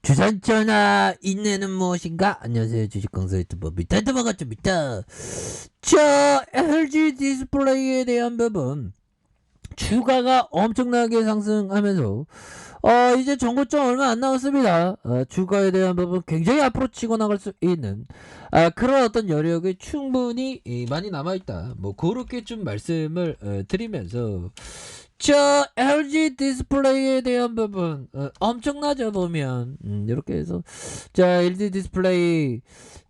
주산전화 인내는 무엇인가? 안녕하세요. 주식강사 유튜버 미타이트 반갑습니다. 자, LG 디스플레이에 대한 부분 주가가 엄청나게 상승하면서 이제 정고점 얼마 안 남았습니다. 주가에 대한 부분 굉장히 앞으로 치고 나갈 수 있는 그런 어떤 여력이 충분히 많이 남아있다. 뭐 그렇게 좀 말씀을 드리면서 저 LG 디스플레이에 대한 부분 엄청나죠 보면 이렇게 해서 자 LG 디스플레이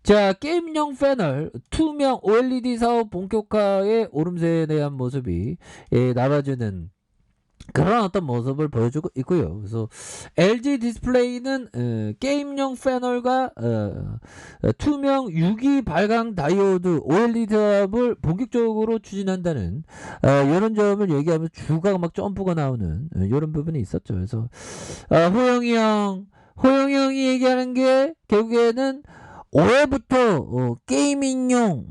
자 게임용 패널 투명 OLED 사업 본격화의 오름세에 대한 모습이 나와주는 그런 어떤 모습을 보여주고 있고요. 그래서 LG 디스플레이는 게임용 패널과 투명 유기 발광 다이오드 OLED 사업을 본격적으로 추진한다는 이런 점을 얘기하면 주가가 막 점프가 나오는 이런 부분이 있었죠. 그래서 호영이 얘기하는 게 결국에는 올해부터 게이밍용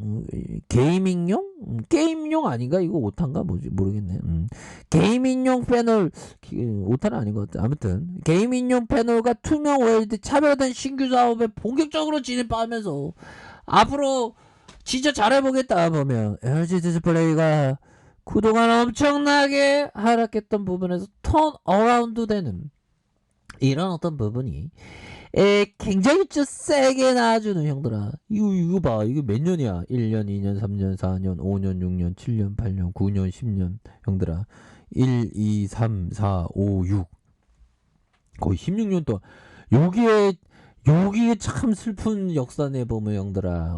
아닌가? 이거 오타인가? 뭐지? 모르겠네. 게이밍용 패널 오타는 아닌 것 같아. 아무튼 게이밍용 패널과 투명 OLED 차별화된 신규 사업에 본격적으로 진입하면서 앞으로 진짜 잘해보겠다 보면 LG 디스플레이가 그동안 엄청나게 하락했던 부분에서 턴 어라운드 되는 이런 어떤 부분이 굉장히 좀 세게 나와주는 형들아. 이거 봐. 이거 몇 년이야? 1년, 2년, 3년, 4년, 5년, 6년, 7년, 8년, 9년, 10년. 형들아. 1, 2, 3, 4, 5, 6. 거의 16년 동안. 여기에 참 슬픈 역사네, 보면 형들아.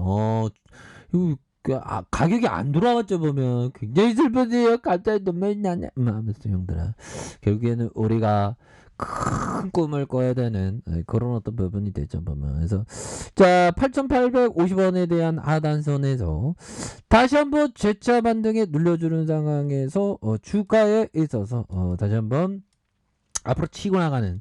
이거, 가격이 안 돌아왔죠, 보면. 굉장히 슬프지요. 갑자기 눈물이 나냐. 하면서 형들아. 결국에는 우리가 큰 꿈을 꿔야 되는 그런 어떤 부분이 되죠 보면. 그래서 자 8,850원에 대한 하단선에서 다시 한번 재차 반등에 눌려주는 상황에서 주가에 있어서 다시 한번 앞으로 치고 나가는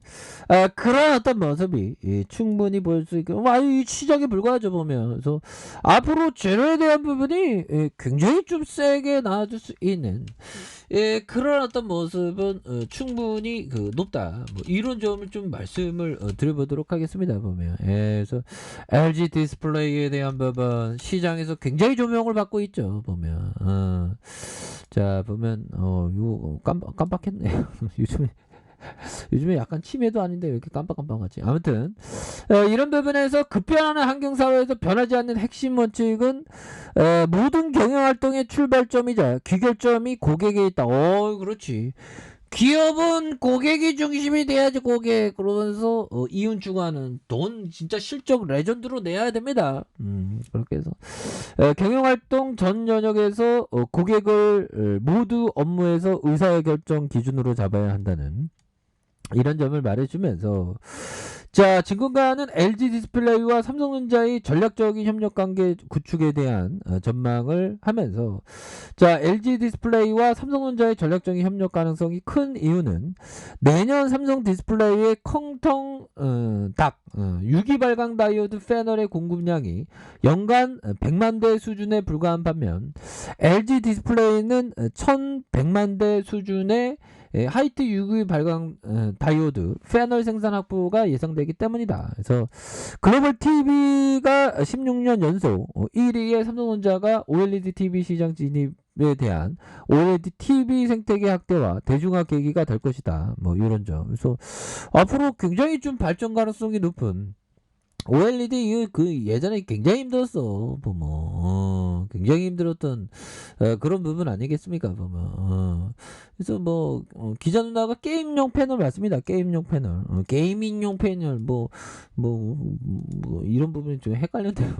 그런 어떤 모습이 충분히 보일 수 있고 이 시작에 불과하죠 보면. 그래서 앞으로 재료에 대한 부분이 굉장히 좀 세게 나와줄 수 있는 그런 어떤 모습은 충분히 높다. 뭐 이런 점을 좀 말씀을 드려보도록 하겠습니다 보면. 그래서 LG 디스플레이에 대한 부분 시장에서 굉장히 조명을 받고 있죠 보면. 자 보면 이거 깜빡했네요. 요즘에 약간 치매도 아닌데 왜 이렇게 깜빡깜빡하지? 아무튼 이런 부분에서 급변하는 환경사회에서 변하지 않는 핵심 원칙은 모든 경영활동의 출발점이자 귀결점이 고객에 있다. 그렇지. 기업은 고객이 중심이 돼야지 고객. 그러면서 이윤 추구하는 돈 진짜 실적 레전드로 내야 됩니다. 그렇게 해서 경영활동 전 영역에서 고객을 모두 업무에서 의사결정 기준으로 잡아야 한다는 이런 점을 말해주면서 자 증권가는 LG 디스플레이와 삼성전자의 전략적인 협력관계 구축에 대한 전망을 하면서 자 LG 디스플레이와 삼성전자의 전략적인 협력 가능성이 큰 이유는 내년 삼성 디스플레이의 컹텅 유기 발광 다이오드 패널의 공급량이 연간 100만 대 수준에 불과한 반면 LG 디스플레이는 1100만 대 수준의 하이트 유기 발광 다이오드 패널 생산 확보가 예상되기 때문이다. 그래서 글로벌 TV가 16년 연속 1위의 삼성전자가 OLED TV 시장 진입에 대한 OLED TV 생태계 확대와 대중화 계기가 될 것이다. 뭐 이런 점. 그래서 앞으로 굉장히 좀 발전 가능성이 높은 OLED 예전에 굉장히 힘들었어 보면. 굉장히 힘들었던 그런 부분 아니겠습니까 보면. 그래서 뭐 기자 누나가 게임용 패널 맞습니다. 게임용 패널 게이밍용 패널 이런 부분이 좀 헷갈렸네요.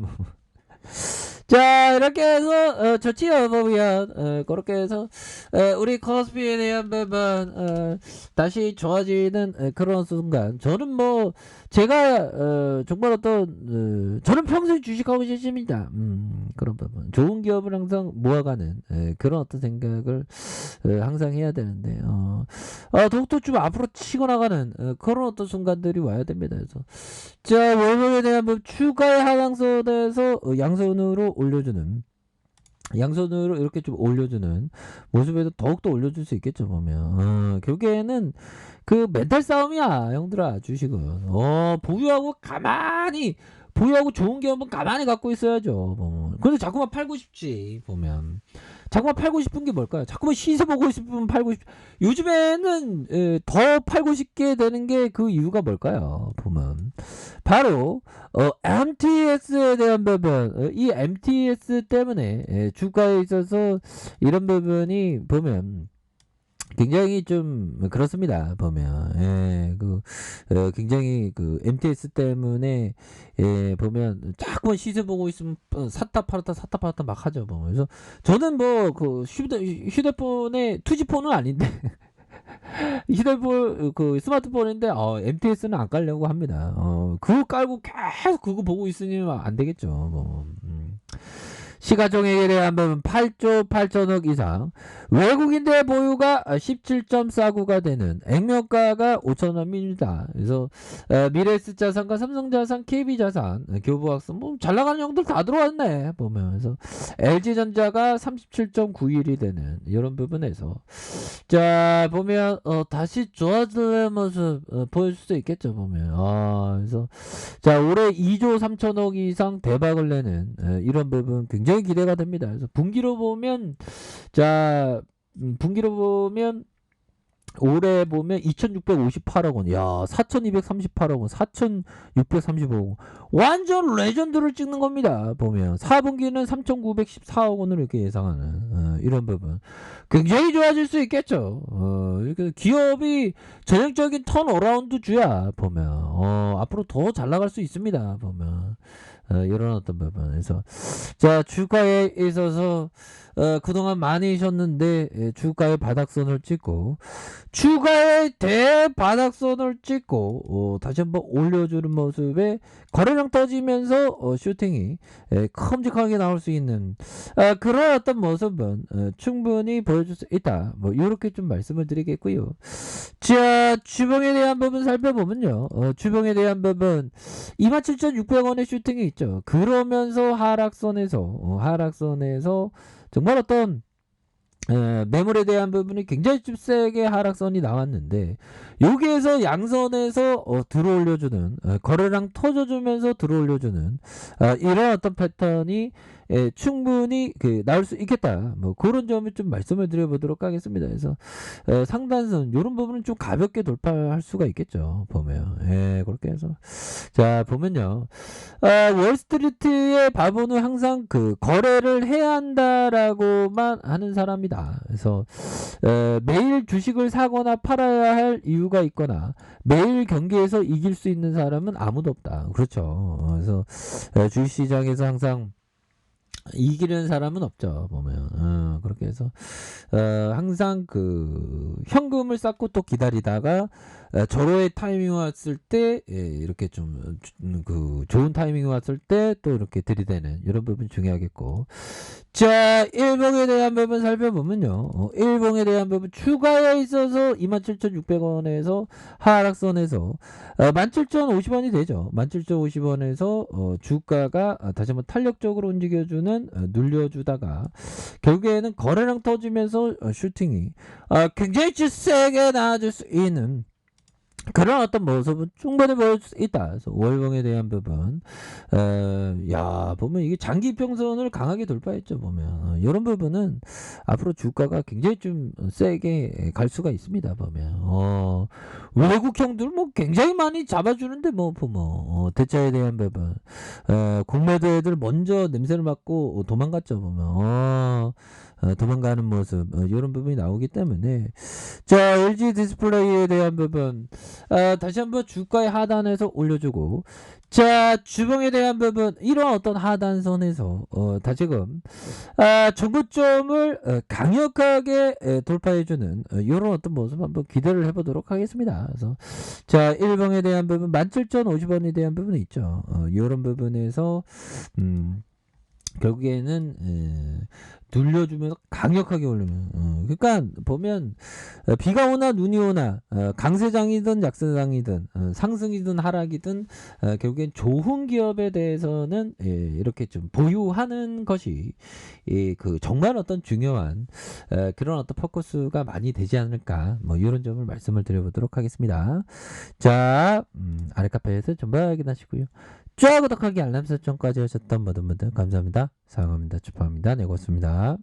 자 이렇게 해서 좋지요 보면. 그렇게 해서 우리 코스피에 대한 부분 다시 좋아지는 그런 순간 저는 뭐 제가 정말 어떤 저는 평생 주식하고 싶습니다. 그런 부분 좋은 기업을 항상 모아가는 그런 어떤 생각을 항상 해야 되는데 더욱더 좀 앞으로 치고 나가는 그런 어떤 순간들이 와야 됩니다. 그래서 자 월봉에 대한 부분 추가의 하강선에서 양선으로 올려주는 양손으로 이렇게 좀 올려주는 모습에도 더욱더 올려줄 수 있겠죠, 보면. 결국에는 그 멘탈 싸움이야, 형들아, 주식은. 보유하고 좋은 게 한번 가만히 갖고 있어야죠, 보면. 근데 자꾸만 팔고 싶지, 보면. 자꾸만 팔고 싶은 게 뭘까요? 자꾸만 시세 보고 싶으면 팔고 싶, 요즘에는, 더 팔고 싶게 되는 게 그 이유가 뭘까요? 보면. 바로, MTS에 대한 부분, 이 MTS 때문에, 주가에 있어서 이런 부분이 보면, 굉장히 좀 그렇습니다. 보면 굉장히 그 MTS 때문에 보면 자꾸만 시세 보고 있으면 샀다 팔았다 막 하죠. 보면. 그래서 저는 뭐 그 휴대폰에 투지폰은 아닌데 휴대폰 그 스마트폰인데 MTS는 안 깔려고 합니다. 그거 깔고 계속 그거 보고 있으면 안 되겠죠. 뭐. 시가총액에 대한 부분 8조 8천억 이상, 외국인들 보유가 17.49가 되는 액면가가 5천원입니다. 그래서 미래에셋 자산과 삼성자산, KB자산, 교부학선 뭐 잘나가는 형들 다 들어왔네 보면. 그래서 LG전자가 37.91이 되는 이런 부분에서 자 보면 다시 좋아지는 모습 보여줄 수 있겠죠 보면. 그래서 자 올해 2조 3천억 이상 대박을 내는 이런 부분 굉장히 기대가 됩니다. 그래서 분기로 보면 자 분기로 보면 올해 보면 2,658억 원, 야, 4,238억 원, 4,635억 원, 완전 레전드를 찍는 겁니다. 보면 4분기는 3,914억 원으로 이렇게 예상하는 이런 부분 굉장히 좋아질 수 있겠죠. 이렇게 기업이 전형적인 턴어라운드 주야 보면 앞으로 더 잘 나갈 수 있습니다. 보면 이런 어떤 부분에서 자 주가에 있어서 그동안 많이 쉬었는데 주가의 바닥선을 찍고 주가의 대바닥선을 찍고 다시 한번 올려주는 모습에 거래량 터지면서 슈팅이 큼직하게 나올 수 있는 그런 어떤 모습은 충분히 보여줄 수 있다. 뭐 이렇게 좀 말씀을 드리겠고요. 자 주봉에 대한 부분 살펴보면요. 주봉에 대한 부분 27,600원의 슈팅이 있죠. 그러면서 하락선에서 정말 어떤 매물에 대한 부분이 굉장히 좀 세게 하락선이 나왔는데 여기에서 양선에서 들어올려주는 거래량 터져주면서 들어올려주는 이런 어떤 패턴이 충분히 나올 수 있겠다. 뭐 그런 점을 좀 말씀을 드려보도록 하겠습니다. 그래서 상단선 이런 부분은 좀 가볍게 돌파할 수가 있겠죠. 보면 그렇게 해서 자 보면요. 월스트리트의 바보는 항상 그 거래를 해야 한다라고만 하는 사람이다. 그래서 매일 주식을 사거나 팔아야 할 이유가 있거나 매일 경기에서 이길 수 있는 사람은 아무도 없다. 그렇죠. 그래서 주식시장에서 항상 이기는 사람은 없죠. 보면 그렇게 해서 항상 그 현금을 쌓고 또 기다리다가 절호의 타이밍이 왔을 때 이렇게 좀 그 좋은 타이밍이 왔을 때 또 이렇게 들이대는 이런 부분 중요하겠고 자 일봉에 대한 부분 살펴보면요. 일봉에 대한 부분 추가에 있어서 27,600원에서 하락선에서 17,050원이 되죠. 17,050원에서 주가가 다시 한번 탄력적으로 움직여주는 눌려주다가 결국에는 거래량 터지면서 슈팅이 굉장히 세게 나아질 수 있는 그런 어떤 모습은 충분히 보여줄 수 있다. 그래서 월봉에 대한 부분, 보면 이게 장기 평선을 강하게 돌파했죠. 보면 이런 부분은 앞으로 주가가 굉장히 좀 세게 갈 수가 있습니다. 보면 외국형들 뭐 굉장히 많이 잡아주는데 뭐 보면 대차에 대한 부분, 공매도 애들 먼저 냄새를 맡고 도망갔죠. 보면 도망가는 모습 이런 부분이 나오기 때문에 자 LG 디스플레이에 대한 부분 다시 한번 주가의 하단에서 올려주고 자 주봉에 대한 부분 이런 어떤 하단선에서 다시금 정고점을 강력하게 돌파해주는 이런 어떤 모습 한번 기대를 해보도록 하겠습니다. 그래서 자 일봉에 대한 부분 17,050원에 대한 부분이 있죠. 이런 부분에서 결국에는 눌려주면서 강력하게 올리면. 그러니까 보면 비가 오나 눈이 오나 강세장이든 약세장이든 상승이든 하락이든 결국엔 좋은 기업에 대해서는 이렇게 좀 보유하는 것이 그 정말 어떤 중요한 그런 어떤 포커스가 많이 되지 않을까 뭐 이런 점을 말씀을 드려보도록 하겠습니다. 자, 아래 카페에서 전부 확인하시고요. 좋아요, 구독하기, 알람 설정까지 하셨던 모든 분들 감사합니다. 사랑합니다. 축하합니다. 네, 고맙습니다.